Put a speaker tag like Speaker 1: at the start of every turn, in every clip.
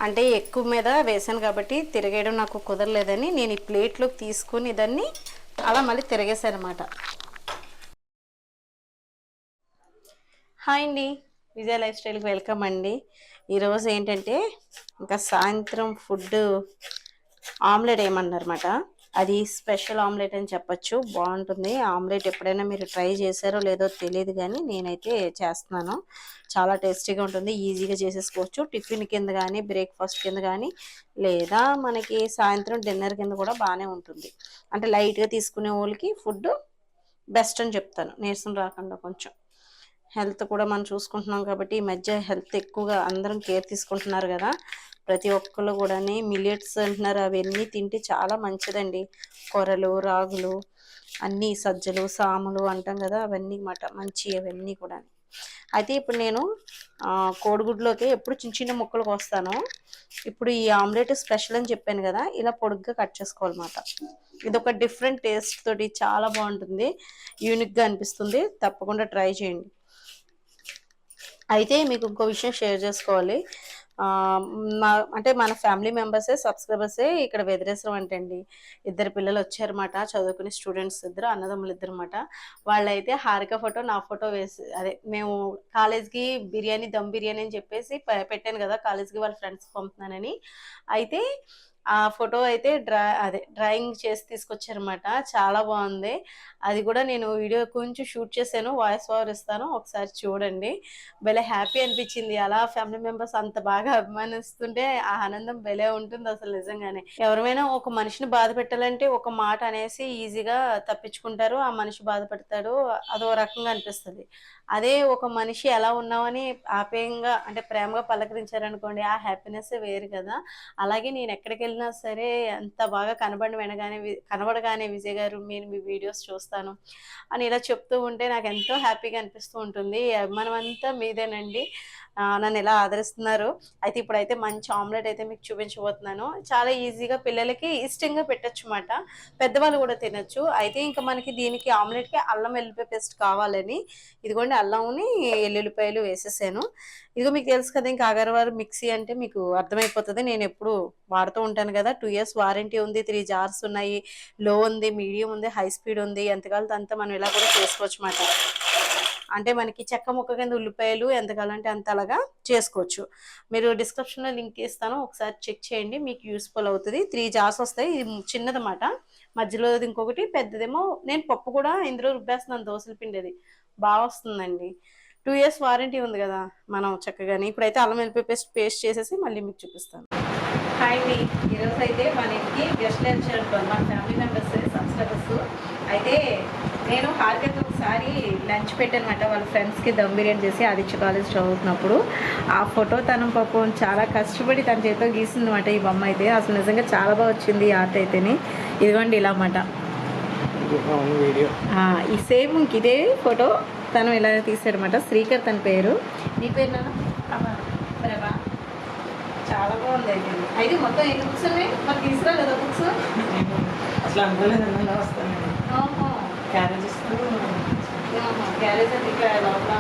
Speaker 1: అంటే ఎక్కువ మీద వేసాను కాబట్టి తిరగేయడం నాకు కుదరలేదని నేను ఈ ప్లేట్లోకి తీసుకుని దాన్ని అలా మళ్ళీ తిరగేసాను అనమాట. హాయ్ అండి, విజయ లైఫ్ స్టైల్కి వెల్కమ్ అండి. ఈరోజు ఏంటంటే ఇంకా సాయంత్రం ఫుడ్ ఆమ్లెట్ వేయమన్నారన్నమాట. అది స్పెషల్ ఆమ్లెట్ అని చెప్పచ్చు. బాగుంటుంది ఆమ్లెట్. ఎప్పుడైనా మీరు ట్రై చేశారో లేదో తెలియదు కానీ నేనైతే చేస్తున్నాను. చాలా టేస్టీగా ఉంటుంది, ఈజీగా చేసేసుకోవచ్చు. టిఫిన్ కింద కానీ బ్రేక్ఫాస్ట్ కింద కానీ లేదా మనకి సాయంత్రం డిన్నర్ కింద కూడా బాగానే ఉంటుంది. అంటే లైట్గా తీసుకునే వాళ్ళకి ఫుడ్ బెస్ట్ అని చెప్తాను, నీరసం రాకుండా. కొంచెం హెల్త్ కూడా మనం చూసుకుంటున్నాం కాబట్టి ఈ మధ్య హెల్త్ ఎక్కువగా అందరం కేర్ తీసుకుంటున్నారు కదా. ప్రతి ఒక్కళ్ళు కూడా మిల్లెట్స్ అంటున్నారు, అవన్నీ తింటే చాలా మంచిదండి. కొర్రలు, రాగులు, అన్నీ సజ్జలు, సాములు అంటాం కదా, అవన్నీ మాట మంచి అవన్నీ కూడా. అయితే ఇప్పుడు నేను కోడిగుడ్లోకి ఎప్పుడు చిన్న చిన్న ముక్కలు కోస్తాను. ఇప్పుడు ఈ ఆమ్లెట్ స్పెషల్ అని చెప్పాను కదా, ఇలా పొడుగ్గా కట్ చేసుకోవాలన్నమాట. ఇది ఒక డిఫరెంట్ టేస్ట్ తోటి చాలా బాగుంటుంది, యూనిక్గా అనిపిస్తుంది. తప్పకుండా ట్రై చేయండి. అయితే మీకు ఇంకో విషయం షేర్ చేసుకోవాలి. అంటే మన ఫ్యామిలీ మెంబర్సే, సబ్స్క్రైబర్సే ఇక్కడ వెదిరేశ్వరం అంటండి. ఇద్దరు పిల్లలు వచ్చారన్నమాట, చదువుకునే స్టూడెంట్స్, ఇద్దరు అన్నదమ్ములు ఇద్దరు అన్నమాట. వాళ్ళైతే హారిక ఫోటో నా ఫోటో వేసి, అదే మేము కాలేజ్కి బిర్యానీ, దమ్ బిర్యానీ అని చెప్పేసి పెట్టాను కదా, కాలేజ్కి వాళ్ళ ఫ్రెండ్స్ పంపుతున్నానని. అయితే ఆ ఫోటో అయితే డ్రాయింగ్ చేసి తీసుకొచ్చారన్నమాట. చాలా బాగుంది. అది కూడా నేను వీడియో కొంచెం షూట్ చేశాను, వాయిస్ ఓవర్ ఇస్తాను, ఒకసారి చూడండి. భలే హ్యాపీ అనిపించింది. అలా ఫ్యామిలీ మెంబర్స్ అంత బాగా అభిమానిస్తుంటే ఆ ఆనందం భలే ఉంటుంది అసలు నిజంగానే. ఎవరైనా ఒక మనిషిని బాధ పెట్టాలంటే ఒక మాట అనేసి ఈజీగా తప్పించుకుంటారు, ఆ మనిషి బాధపడతాడు, అదో రకంగా అనిపిస్తుంది. అదే ఒక మనిషి ఎలా ఉన్నామని ఆప్యాయంగా అంటే ప్రేమగా పలకరించారనుకోండి, ఆ హ్యాపీనెస్ వేరు కదా. అలాగే నేను ఎక్కడికి వెళ్ళినా సరే అంత బాగా కనబడగానే విజయ్ గారు మీరు మీ వీడియోస్ చూస్తాను అని ఇలా చెప్తూ ఉంటే నాకు ఎంతో హ్యాపీగా అనిపిస్తూ ఉంటుంది. ఈ అభిమానం అంతా మీదేనండి. నన్ను ఎలా ఆదరిస్తున్నారు. అయితే ఇప్పుడైతే మంచి ఆమ్లెట్ అయితే మీకు చూపించబోతున్నాను. చాలా ఈజీగా పిల్లలకి ఇష్టంగా పెట్టచ్చు అన్నమాట, పెద్దవాళ్ళు కూడా తినచ్చు. అయితే ఇంకా మనకి దీనికి ఆమ్లెట్కి అల్లం వెల్లుల్లిపాయ పేస్ట్ కావాలని ఇదిగోండి అల్లంని ఎల్లుల్లిపాయలు వేసేసాను. ఇదిగో మీకు తెలుసు కదా, ఇంకా అగర్వాల్ మిక్సీ అంటే మీకు అర్థమైపోతుంది. నేను ఎప్పుడు వాడుతూ ఉంటాను కదా. 2 years వారంటీ ఉంది, 3 jars ఉన్నాయి, లో ఉంది, మీడియం ఉంది, హై స్పీడ్ ఉంది. ఎంతకాలంతో అంతా మనం ఇలా కూడా చేసుకోవచ్చు అన్నమాట. అంటే మనకి చెక్క ముక్క కింద ఉల్లిపాయలు ఎంత కావాలంటే అంత అలాగా చేసుకోవచ్చు. మీరు డిస్క్రిప్షన్లో లింక్ ఇస్తాను, ఒకసారి చెక్ చేయండి, మీకు యూస్ఫుల్ అవుతుంది. 3 jars వస్తాయి. ఇది చిన్నదన్నమాట, మధ్యలో ఇంకొకటి పెద్దదేమో. నేను పప్పు కూడా ఇందులో రుబ్బేస్తున్నాను, దోశల పిండి. అది బాగా వస్తుందండి. 2 years వారంటీ ఉంది కదా, మనం చక్కగాని. ఇప్పుడైతే అల్లం వెల్లుల్లి పేస్ట్ చేసేసి మళ్ళీ మీకు చూపిస్తాను. హాయ్ అండి, ఈరోజు అయితే మన ఇంటికి గెస్ట్లు వచ్చారు, మన ఫ్యామిలీ మెంబర్స్, సబ్స్క్రైబర్స్. అయితే నేను హార్గెట్ ఒకసారి లంచ్ పెట్టానమాట వాళ్ళ ఫ్రెండ్స్కి, దమ్ బిర్యానీ చేసి ఆదిత్య కాలేజ్ చదువుతున్నప్పుడు. ఆ ఫోటో తను పాపం చాలా కష్టపడి తన చేతితో గీసింది అనమాట. ఈ బొమ్మ అయితే అసలు నిజంగా చాలా బాగా వచ్చింది ఈ ఆర్ట్ అయితేనే. ఇదిగోండి ఇలా అన్నమాట. ఈ సేమ్ ఇదే ఫోటో తను ఇలా తీసాడనమాట. శ్రీకర్ తన పేరు. నీ పేరు నాన్న? ప్రభా. చాలా బాగుంది. అయితే మొత్తం ఎన్ని బుక్స్ ఉన్నాయి మరి? తీసుకురా లేదా బుక్స్?
Speaker 2: అసలు అనుకోలేదు, వస్తాను క్యారేజ్ ఇస్తాను.
Speaker 1: క్యారేజ్ అంటే ఇక్కడ లోపల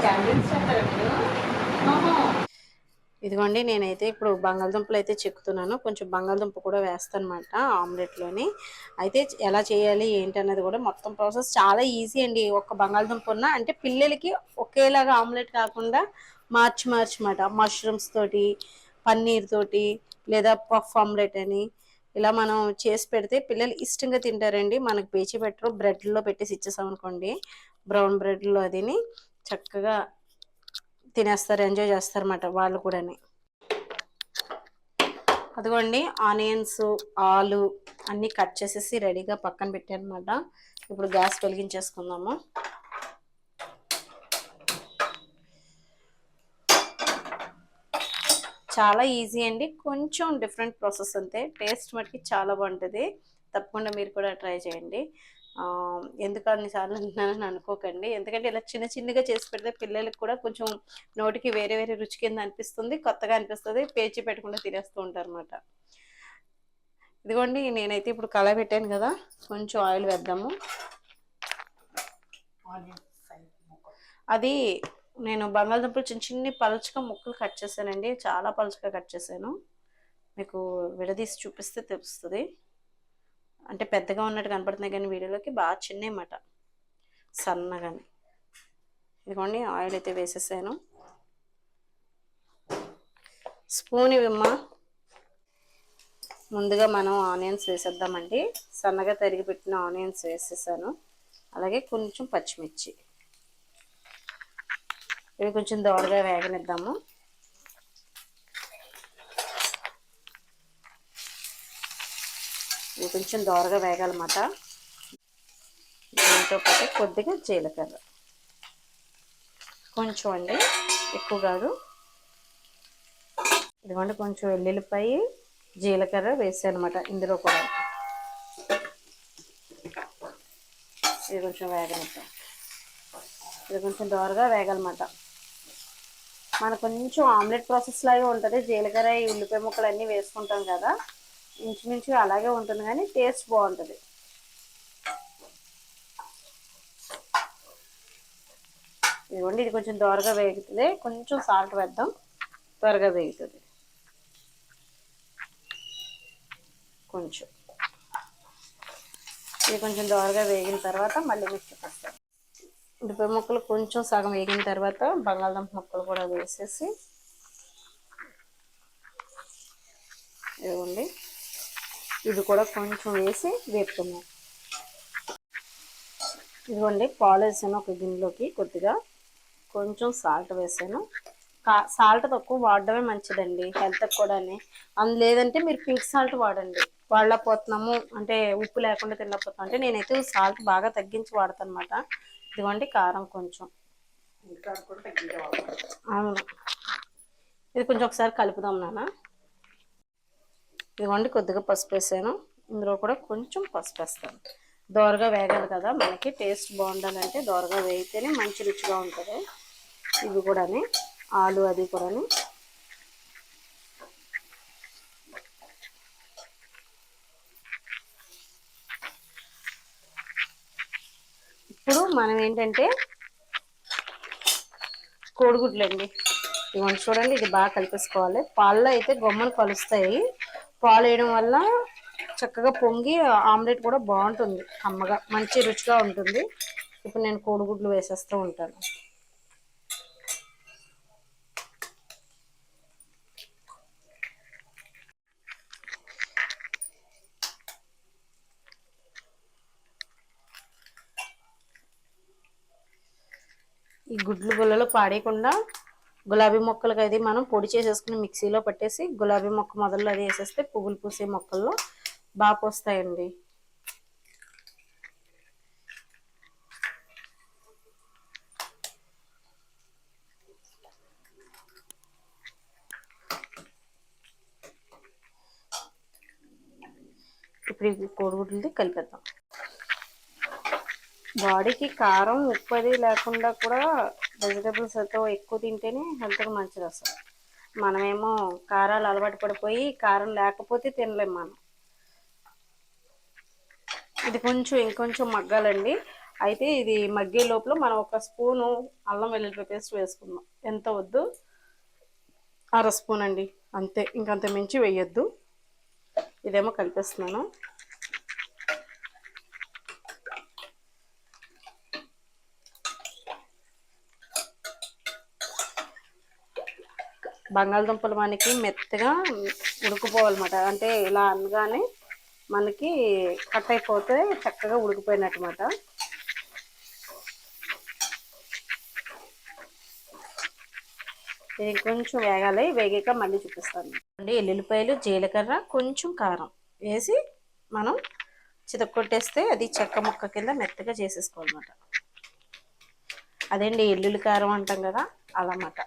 Speaker 1: క్యారేజ్ చెప్తారా మీరు? ఇదిగోండి నేనైతే ఇప్పుడు బంగాళదుంపలు అయితే చెక్కుతున్నాను. కొంచెం బంగాళదుంప కూడా వేస్తాను అనమాట ఆమ్లెట్లోని. అయితే ఎలా చేయాలి ఏంటి అన్నది కూడా మొత్తం ప్రాసెస్ చాలా ఈజీ అండి. ఒక బంగాళదుంప ఉన్న అంటే పిల్లలకి ఒకేలాగా ఆమ్లెట్ కాకుండా మార్చి మాట, మష్రూమ్స్ తోటి, పన్నీర్ తోటి, లేదా పఫ్ ఆమ్లెట్ అని ఇలా మనం చేసి పెడితే పిల్లలు ఇష్టంగా తింటారండి. మనకు పేచి పెట్టరు, బ్రెడ్లో పెట్టేసి ఇచ్చేసాం అనుకోండి, బ్రౌన్ బ్రెడ్లో అదిని చక్కగా తినేస్తారు, ఎంజాయ్ చేస్తారన్నమాట వాళ్ళు కూడా. అదిగోండి ఆనియన్స్, ఆలు అన్నీ కట్ చేసేసి రెడీగా పక్కన పెట్టాను అనమాట. ఇప్పుడు గ్యాస్ వెలిగించేసుకుందాము. చాలా ఈజీ అండి, కొంచెం డిఫరెంట్ ప్రాసెస్ అంతే. టేస్ట్ మటుకి చాలా బాగుంటుంది. తప్పకుండా మీరు కూడా ట్రై చేయండి. ఎందుకు అన్నిసార్లు అంటున్నానని అనుకోకండి, ఎందుకంటే ఇలా చిన్న చిన్నగా చేసి పెడితే పిల్లలకి కూడా కొంచెం నోటికి వేరే వేరే రుచి కింద అనిపిస్తుంది, కొత్తగా అనిపిస్తుంది, పేచి పెట్టకుండా తినేస్తూ ఉంటారు అన్నమాట. ఇదిగోండి నేనైతే ఇప్పుడు కళాయి పెట్టాను కదా, కొంచెం ఆయిల్ వేద్దాము. అది నేను బంగాళదుంపలు చిన్న చిన్ని పలుచగా ముక్కలు కట్ చేశానండి. చాలా పలుచగా కట్ చేశాను. మీకు విడదీసి చూపిస్తే తెలుస్తుంది. అంటే పెద్దగా ఉన్నట్టు కనపడుతున్నాయి కానీ వీడియోలోకి బాగా చిన్నమాట, సన్నగాని. ఇదిగోండి ఆయిల్ అయితే వేసేసాను. స్పూన్ ఇవ్వమ్మా. ముందుగా మనం ఆనియన్స్ వేసేద్దామండి. సన్నగా తరిగి పెట్టిన ఆనియన్స్ వేసేసాను. అలాగే కొంచెం పచ్చిమిర్చి. ఇవి కొంచెం దోరగా వేగనిద్దాము. ఇవి కొంచెం దోరగా వేగాలన్నమాట. దీంతో పాటు కొద్దిగా జీలకర్ర, కొంచెం అండి, ఎక్కువ కాదు. ఇదిగోండి కొంచెం వెల్లుల్లిపాయ, జీలకర్ర వేసాను అనమాట ఇందులో కూడా. ఇది కొంచెం వేగనిద్దాం. ఇది కొంచెం దోరగా వేగాలన్నమాట. మనకు కొంచెం ఆమ్లెట్ ప్రాసెస్ లాగే ఉంటుంది. జీలకర్ర ఈ ఉల్లిపాయ ముక్కలు అన్నీ వేసుకుంటాం కదా, ఇంచుమించు అలాగే ఉంటుంది కానీ టేస్ట్ బాగుంటుంది. ఇదిగోండి ఇది కొంచెం దోరగా వేగుతుంది. కొంచెం సాల్ట్ వేద్దాం, త్వరగా వేగుతుంది. కొంచెం ఇది కొంచెం దోరగా వేగిన తర్వాత మళ్ళీ మీకు చూపిస్తాను. ఉల్లిపాయ ముక్కలు కొంచెం సగం వేగిన తర్వాత బంగాళదుంప ముక్కలు కూడా వేసేసి, ఇదిగోండి ఇది కూడా కొంచెం వేసి వేపుకున్నాం. ఇదిగోండి పాలు వేసాను ఒక గిన్నెలోకి. కొద్దిగా కొంచెం సాల్ట్ వేసాను. సాల్ట్ తక్కువ వాడడమే మంచిదండి హెల్త్కి కూడా. లేదంటే మీరు పింక్ సాల్ట్ వాడండి. వాడలేకపోతున్నాము అంటే ఉప్పు లేకుండా తినలేకపోతున్నాం అంటే నేనైతే సాల్ట్ బాగా తగ్గించి వాడతాను అనమాట. ఇదిగోండి కారం కొంచెం. అవును, ఇది కొంచెం ఒకసారి కలుపుదాం నాన్న. ఇదిగోండి కొద్దిగా పసుపు వేసాను. ఇందులో కూడా కొంచెం పసుపు వేస్తాను. దోరగా వేగాలి కదా, మనకి టేస్ట్ బాగుండాలంటే దోరగా వేగితేనే మంచి రుచిగా ఉంటుంది. ఇవి కూడా ఆలు అది కూడా. ఇప్పుడు మనం ఏంటంటే కోడిగుడ్లు అండి. ఇవన్నీ చూడండి, ఇది బాగా కలిపేసుకోవాలి. పాలలో అయితే గొమ్మలు కలుస్తాయి. పాలు వేయడం వల్ల చక్కగా పొంగి ఆమ్లెట్ కూడా బాగుంటుంది, అమ్మగా మంచి రుచిగా ఉంటుంది. ఇప్పుడు నేను కోడిగుడ్లు వేసేస్తూ ఉంటాను. ఈ గుడ్లు గుళ్ళలో పాడేయకుండా గులాబీ మొక్కలకి అది మనం పొడి చేసేసుకుని మిక్సీలో పట్టేసి గులాబీ మొక్క మొదల్లో అది వేసేస్తే పువ్వులు పూసే మొక్కల్లో బాగా పోస్తాయండి. ఇప్పుడు ఈ కోడిగుడ్లది కలిపేద్దాం. బాడీకి కారం ఉప్పు అది లేకుండా కూడా వెజిటేబుల్స్ అయితే ఎక్కువ తింటేనే హెల్త్కి మంచిది. అసలు మనమేమో కారాలు అలవాటు పడిపోయి కారం లేకపోతే తినలేము మనం. ఇది కొంచెం ఇంకొంచెం మగ్గాలండి. అయితే ఇది మగ్గే లోపల మనం ఒక స్పూను అల్లం వెల్లుల్లి పేస్ట్ వేసుకుందాం. ఎంత వద్దు, అర స్పూన్ అండి, అంతే, ఇంకంత మించి వేయొద్దు. ఇదేమో కలిపేస్తున్నాను. బంగాళదుంపలు మనకి మెత్తగా ఉడికిపోవాలన్నమాట. అంటే ఇలా అనగానే మనకి కట్ అయిపోతే చక్కగా ఉడికిపోయినట్టమాట. ఇది కొంచెం వేగాలి. వేగాక మళ్ళీ చూపిస్తాను అండి. ఎల్లుల్లిపాయలు, జీలకర్ర, కొంచెం కారం వేసి మనం చితక్కొట్టేస్తే అది చెక్క ముక్క కింద మెత్తగా చేసేసుకోవాలన్నమాట. అదేండి ఎల్లుల్లి కారం అంటాం కదా, అలా అన్నమాట.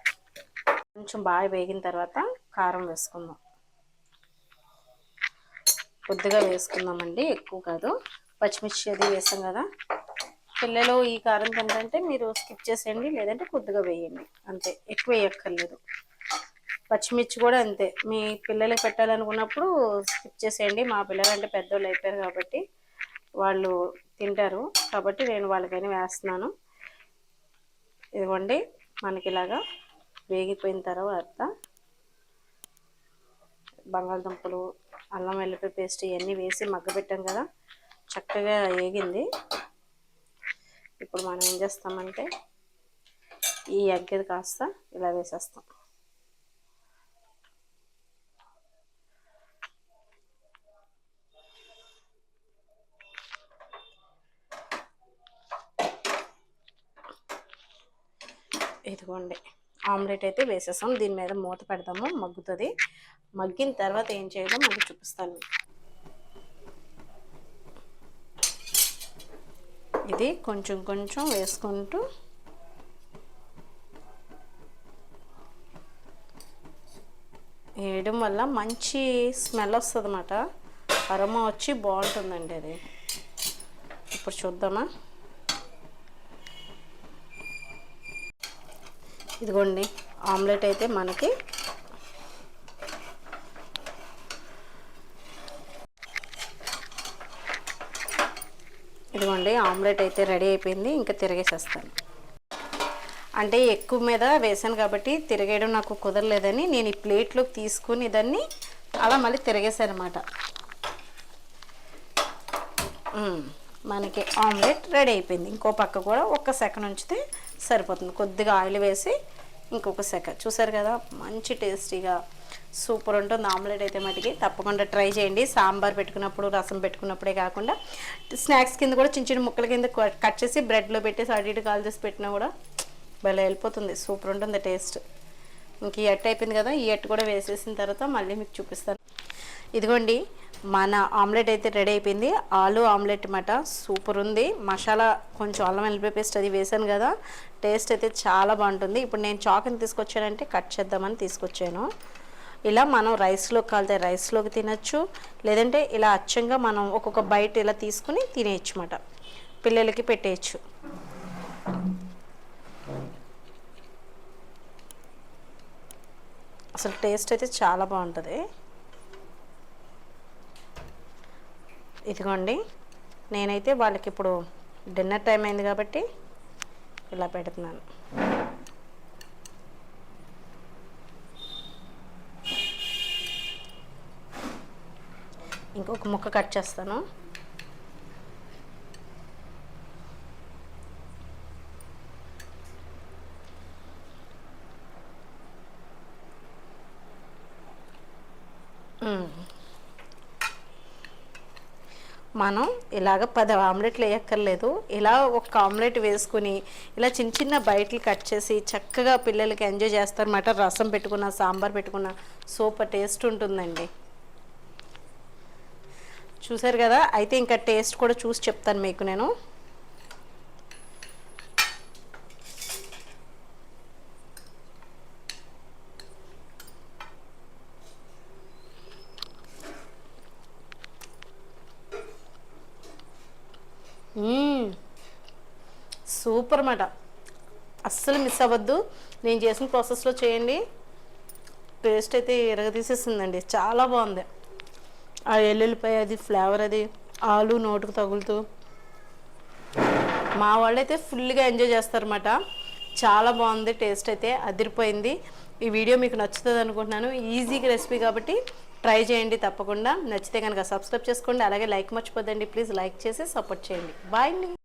Speaker 1: కొంచెం బాగా వేగిన తర్వాత కారం వేసుకుందాం. కొద్దిగా వేసుకుందామండి, ఎక్కువ కాదు. పచ్చిమిర్చి అది వేసాం కదా. పిల్లలు ఈ కారం తింటే మీరు స్కిప్ చేసేయండి, లేదంటే కొద్దిగా వేయండి, అంతే, ఎక్కువ వేయక్కర్లేదు. పచ్చిమిర్చి కూడా అంతే, మీ పిల్లలకి పెట్టాలనుకున్నప్పుడు స్కిప్ చేసేయండి. మా పిల్లలు అంటే పెద్దోళ్ళు అయిపోయారు కాబట్టి వాళ్ళు తింటారు, కాబట్టి నేను వాళ్ళకైనా వేస్తున్నాను. ఇదిగోండి మనకి ఇలాగా వేగిపోయిన తర్వాత బంగాళదుంపలు, అల్లం వెల్లుల్లి పేస్ట్ ఇవన్నీ వేసి మగ్గబెట్టాం కదా, చక్కగా వేగింది. ఇప్పుడు మనం ఏం చేస్తామంటే ఈ ఎగ్ కాస్త ఇలా వేసేస్తాం. ఇదిగోండి, ఆమ్లెట్ అయితే వేసేసాం. దీని మీద మూత పెడదాము, మగ్గుతుంది. మగ్గిన తర్వాత ఏం చేయాలో మళ్ళీ చూపిస్తాను. ఇది కొంచెం కొంచెం వేసుకుంటూ వేయడం వల్ల మంచి స్మెల్ వస్తుంది అన్నమాట. అరోమా వచ్చి బాగుంటుందండి అది. ఇప్పుడు చూద్దామా. ఇదిగోండి, ఆమ్లెట్ అయితే మనకి ఆమ్లెట్ అయితే రెడీ అయిపోయింది. ఇంకా తిరిగేసేస్తాను. అంటే ఎక్కువ మీద వేసాను కాబట్టి తిరిగేయడం నాకు కుదరలేదని నేను ఈ ప్లేట్లోకి తీసుకుని దాన్ని అలా మళ్ళీ తిరిగేసాను అనమాట. మనకి ఆమ్లెట్ రెడీ అయిపోయింది. ఇంకో పక్క కూడా ఒక్క సెకండ్ ఉంచితే సరిపోతుంది. కొద్దిగా ఆయిల్ వేసి ఇంకొక సెకండ్. చూసారు కదా, మంచి టేస్టీగా సూపర్ ఉంటుంది ఆమ్లెట్ అయితే. మటుకి తప్పకుండా ట్రై చేయండి. సాంబార్ పెట్టుకున్నప్పుడు, రసం పెట్టుకున్నప్పుడే కాకుండా స్నాక్స్ కింద కూడా చిన్న చిన్న ముక్కల కింద కట్ చేసి బ్రెడ్లో పెట్టేసి అటు ఇటు కాల్ చేసి పెట్టినా కూడా భలే వెళ్ళిపోతుంది. సూపర్ ఉంటుంది టేస్ట్. ఇంక ఈ అట్టు అయిపోయింది కదా, ఈ అట్టు కూడా వేసేసిన తర్వాత మళ్ళీ మీకు చూపిస్తాను. ఇదిగోండి, మన ఆమ్లెట్ అయితే రెడీ అయిపోయింది. ఆలు ఆమ్లెట్ అన్నమాట. సూపర్ ఉంది. మసాలా కొంచెం అల్లం వెల్లుల్లి పేస్ట్ అది వేసాను కదా, టేస్ట్ అయితే చాలా బాగుంటుంది. ఇప్పుడు నేను చాకుని తీసుకొచ్చానంటే కట్ చేద్దామని తీసుకొచ్చాను. ఇలా మనం రైస్లోకి కాలితే రైస్లోకి తినచ్చు, లేదంటే ఇలా అచ్చంగా మనం ఒక్కొక్క బైట్ ఇలా తీసుకుని తినేయచ్చు అన్నమాట. పిల్లలకి పెట్టేయచ్చు. అసలు టేస్ట్ అయితే చాలా బాగుంటుంది. ఇదిగోండి, నేనైతే వాళ్ళకి ఇప్పుడు డిన్నర్ టైం అయింది కాబట్టి ఇలా పెడుతున్నాను. ఇంకొక ముక్క కట్ చేస్తాను. మనం ఇలాగ 10 ఆమ్లెట్లు వేయక్కర్లేదు. ఇలా ఒక ఆమ్లెట్ వేసుకుని ఇలా చిన్న చిన్న బయటలు కట్ చేసి చక్కగా పిల్లలకి ఎంజాయ్ చేస్తారన్నమాట. రసం పెట్టుకున్న, సాంబార్ పెట్టుకున్న సూపర్ టేస్ట్ ఉంటుందండి. చూసారు కదా, అయితే ఇంకా టేస్ట్ కూడా చూసి చెప్తాను మీకు నేను. సూపర్ అన్నమాట. అస్సలు మిస్ అవ్వద్దు. నేను చేసిన ప్రాసెస్లో చేయండి. టేస్ట్ అయితే ఎరగతీసేస్తుందండి. చాలా బాగుంది. ఆ ఎల్లుల్లిపాయ అది ఫ్లేవర్, అది ఆలు నోటుకు తగులుతూ మా వాళ్ళైతే ఫుల్గా ఎంజాయ్ చేస్తారన్నమాట. చాలా బాగుంది. టేస్ట్ అయితే అదిరిపోయింది. ఈ వీడియో మీకు నచ్చుతుంది అనుకుంటున్నాను. ఈజీగా రెసిపీ కాబట్టి ట్రై చేయండి తప్పకుండా. నచ్చితే కనుక సబ్స్క్రైబ్ చేసుకోండి. అలాగే లైక్ మర్చిపోద్దండి. ప్లీజ్ లైక్ చేసి సపోర్ట్ చేయండి. బాయ్ అండి.